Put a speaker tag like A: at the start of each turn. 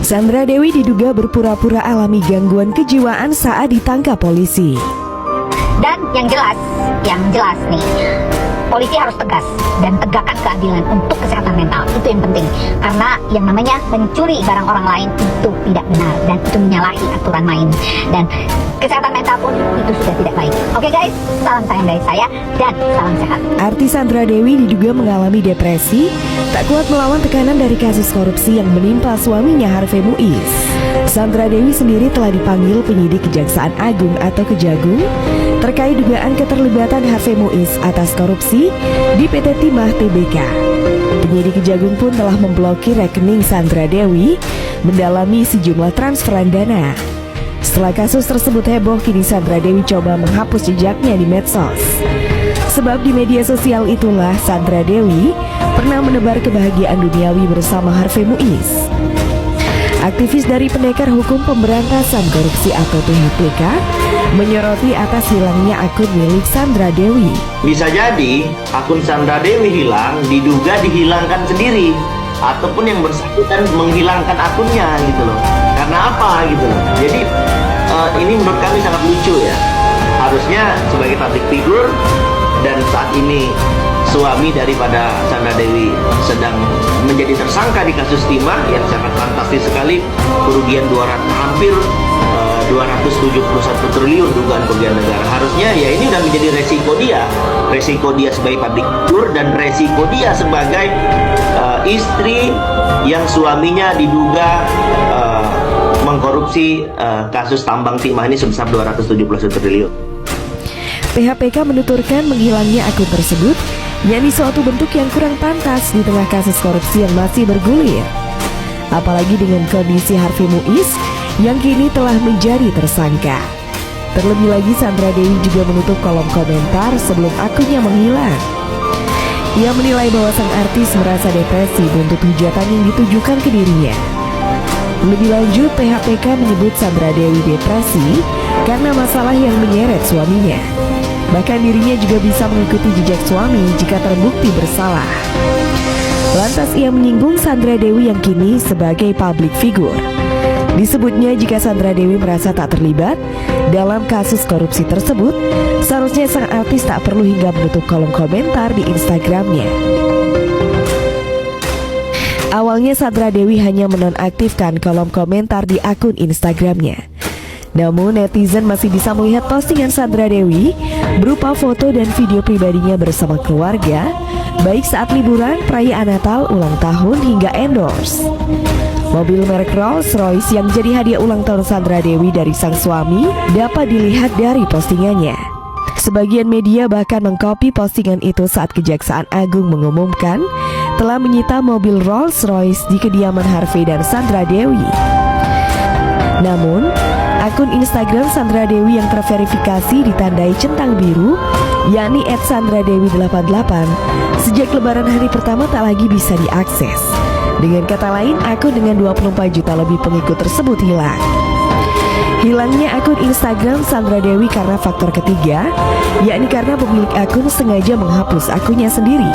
A: Sandra Dewi diduga berpura-pura alami gangguan kejiwaan saat ditangkap polisi.
B: Dan yang jelas nih, polisi harus tegas dan tegakkan keadilan untuk kesehatan mental. Itu yang penting, karena yang namanya mencuri barang orang lain itu tidak benar dan itu menyalahi aturan main. Dan kesehatan mental pun itu sudah tidak baik. Oke guys, salam sayang dari saya dan salam sehat.
A: Artis Sandra Dewi diduga mengalami depresi, tak kuat melawan tekanan dari kasus korupsi yang menimpa suaminya Harvey Muiz. Sandra Dewi sendiri telah dipanggil penyidik Kejaksaan Agung atau Kejagung terkait dugaan keterlibatan Harvey Muiz atas korupsi di PT Timah Tbk. Penyidik Kejagung pun telah memblokir rekening Sandra Dewi, mendalami sejumlah transferan dana. Setelah kasus tersebut heboh, kini Sandra Dewi coba menghapus jejaknya di medsos. Sebab di media sosial itulah Sandra Dewi pernah menebar kebahagiaan duniawi bersama Harvey Muiz. Aktivis dari Pendekar Hukum Pemberantasan Korupsi atau PHPK menyoroti atas hilangnya akun milik Sandra Dewi.
C: Bisa jadi akun Sandra Dewi hilang diduga dihilangkan sendiri, ataupun yang bersangkutan menghilangkan akunnya gitu loh. Karena apa gitu loh. Jadi ini menurut kami sangat lucu ya. Harusnya sebagai public figure dan saat ini suami daripada Sandra Dewi sedang menjadi tersangka di kasus Timah yang sangat fantastis sekali, kerugian hampir 271 triliun dugaan kerugian negara. Harusnya ya ini udah menjadi resiko dia sebagai public figure dan resiko dia sebagai istri yang suaminya diduga mengkorupsi kasus tambang Timah ini sebesar 271 triliun.
A: PHPK menuturkan menghilangnya akun tersebut yakni suatu bentuk yang kurang pantas di tengah kasus korupsi yang masih bergulir. Apalagi dengan kondisi Harvey Muiz yang kini telah menjadi tersangka. Terlebih lagi Sandra Dewi juga menutup kolom komentar sebelum akunnya menghilang. Ia menilai bahwa sang artis merasa depresi untuk hujatan yang ditujukan ke dirinya. Lebih lanjut, PHPK menyebut Sandra Dewi depresi karena masalah yang menyeret suaminya. Bahkan dirinya juga bisa mengikuti jejak suami jika terbukti bersalah. Lantas ia menyinggung Sandra Dewi yang kini sebagai public figure. Disebutnya jika Sandra Dewi merasa tak terlibat dalam kasus korupsi tersebut, seharusnya sang artis tak perlu hingga menutup kolom komentar di Instagramnya. Awalnya Sandra Dewi hanya menonaktifkan kolom komentar di akun Instagramnya. Namun netizen masih bisa melihat postingan Sandra Dewi berupa foto dan video pribadinya bersama keluarga, baik saat liburan, perayaan Natal, ulang tahun, hingga endorse. Mobil merek Rolls-Royce yang jadi hadiah ulang tahun Sandra Dewi dari sang suami dapat dilihat dari postingannya. Sebagian media bahkan mengcopy postingan itu saat Kejaksaan Agung mengumumkan telah menyita mobil Rolls-Royce di kediaman Harvey dan Sandra Dewi. Namun, akun Instagram Sandra Dewi yang terverifikasi ditandai centang biru, yakni @sandradewi88, sejak lebaran hari pertama tak lagi bisa diakses. Dengan kata lain, akun dengan 24 juta lebih pengikut tersebut hilang. Hilangnya akun Instagram Sandra Dewi karena faktor ketiga, yakni karena pemilik akun sengaja menghapus akunnya sendiri.